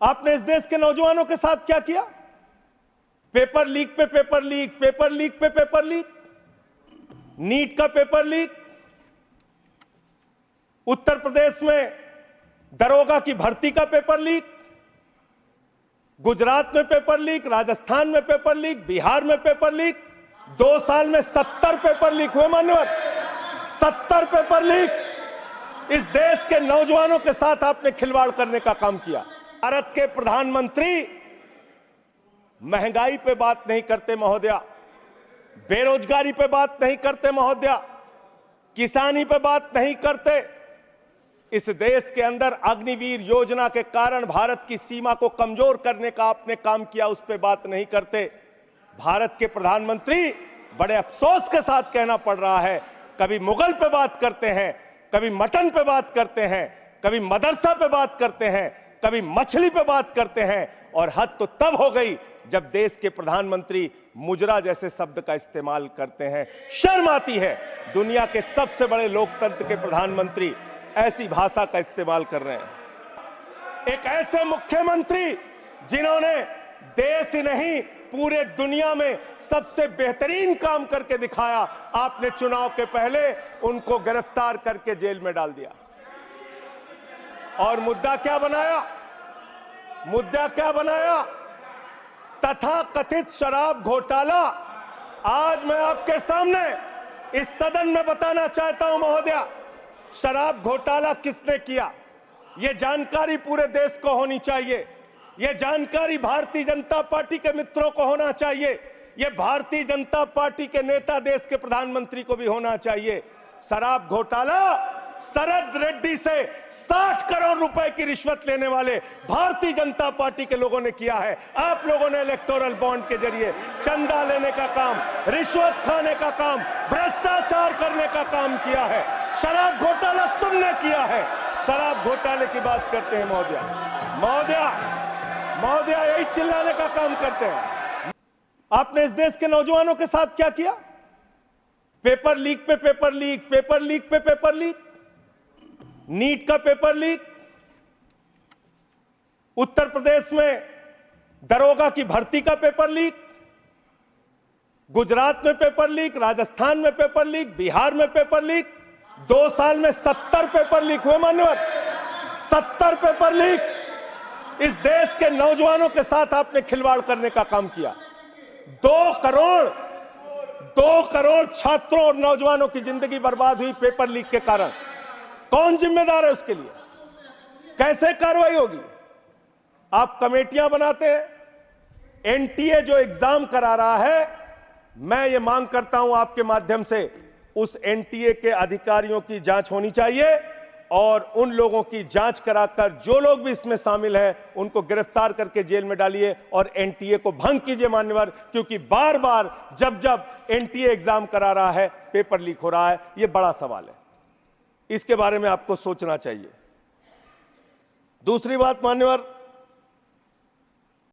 आपने इस देश के नौजवानों के साथ क्या किया? पेपर लीक पे पेपर लीक, पेपर लीक पे पेपर लीक, नीट का पेपर लीक, उत्तर प्रदेश में दरोगा की भर्ती का पेपर लीक, गुजरात में पेपर लीक, राजस्थान में पेपर लीक, बिहार में पेपर लीक। 2 साल में 70 पेपर लीक हुए मान्यवर, 70 पेपर लीक। इस देश के नौजवानों के साथ आपने खिलवाड़ करने का काम किया। भारत के प्रधानमंत्री महंगाई पे बात नहीं करते महोदया, बेरोजगारी पे बात नहीं करते महोदया, किसानी पे बात नहीं करते। इस देश के अंदर अग्निवीर योजना के कारण भारत की सीमा को कमजोर करने का आपने काम किया, उस पे बात नहीं करते। भारत के प्रधानमंत्री बड़े अफसोस के साथ कहना पड़ रहा है, कभी मुगल पे बात करते हैं, कभी मटन पे बात करते हैं, कभी मदरसा पे बात करते हैं, कभी मछली पे बात करते हैं, और हद तो तब हो गई जब देश के प्रधानमंत्री मुजरा जैसे शब्द का इस्तेमाल करते हैं। शर्म आती है, दुनिया के सबसे बड़े लोकतंत्र के प्रधानमंत्री ऐसी भाषा का इस्तेमाल कर रहे हैं। एक ऐसे मुख्यमंत्री जिन्होंने देश ही नहीं पूरे दुनिया में सबसे बेहतरीन काम करके दिखाया, आपने चुनाव के पहले उनको गिरफ्तार करके जेल में डाल दिया। और मुद्दा क्या बनाया? मुद्दा क्या बनाया? तथा कथित शराब घोटाला। आज मैं आपके सामने इस सदन में बताना चाहता हूं महोदया, शराब घोटाला किसने किया, यह जानकारी पूरे देश को होनी चाहिए। यह जानकारी भारतीय जनता पार्टी के मित्रों को होना चाहिए। यह भारतीय जनता पार्टी के नेता, देश के प्रधानमंत्री को भी होना चाहिए। शराब घोटाला शरद रेड्डी से 60 करोड़ रुपए की रिश्वत लेने वाले भारतीय जनता पार्टी के लोगों ने किया है। आप लोगों ने इलेक्टोरल बॉन्ड के जरिए चंदा लेने का काम, रिश्वत खाने का काम, भ्रष्टाचार करने का काम किया है। शराब घोटाला तुमने किया है। शराब घोटाले की बात करते हैं महोदया, महोदया, महोदया, यही चिल्लाने का काम करते हैं। आपने इस देश के नौजवानों के साथ क्या किया? पेपर लीक पे पेपर लीक, पेपर लीक पे पेपर लीक, नीट का पेपर लीक, उत्तर प्रदेश में दरोगा की भर्ती का पेपर लीक, गुजरात में पेपर लीक, राजस्थान में पेपर लीक, बिहार में पेपर लीक। 2 साल में 70 पेपर लीक हुए मान्यवर, 70 पेपर लीक। इस देश के नौजवानों के साथ आपने खिलवाड़ करने का काम किया। 2 करोड़ छात्रों और नौजवानों की जिंदगी बर्बाद हुई पेपर लीक के कारण। कौन जिम्मेदार है उसके लिए? कैसे कार्रवाई होगी? आप कमेटियां बनाते हैं। एनटीए जो एग्जाम करा रहा है, मैं ये मांग करता हूं आपके माध्यम से, उस एनटीए के अधिकारियों की जांच होनी चाहिए और उन लोगों की जांच कराकर जो लोग भी इसमें शामिल हैं उनको गिरफ्तार करके जेल में डालिए और एनटीए को भंग कीजिए मान्यवर, क्योंकि बार बार जब एनटीए एग्जाम करा रहा है पेपर लीक हो रहा है। यह बड़ा सवाल है, इसके बारे में आपको सोचना चाहिए। दूसरी बात मान्यवर,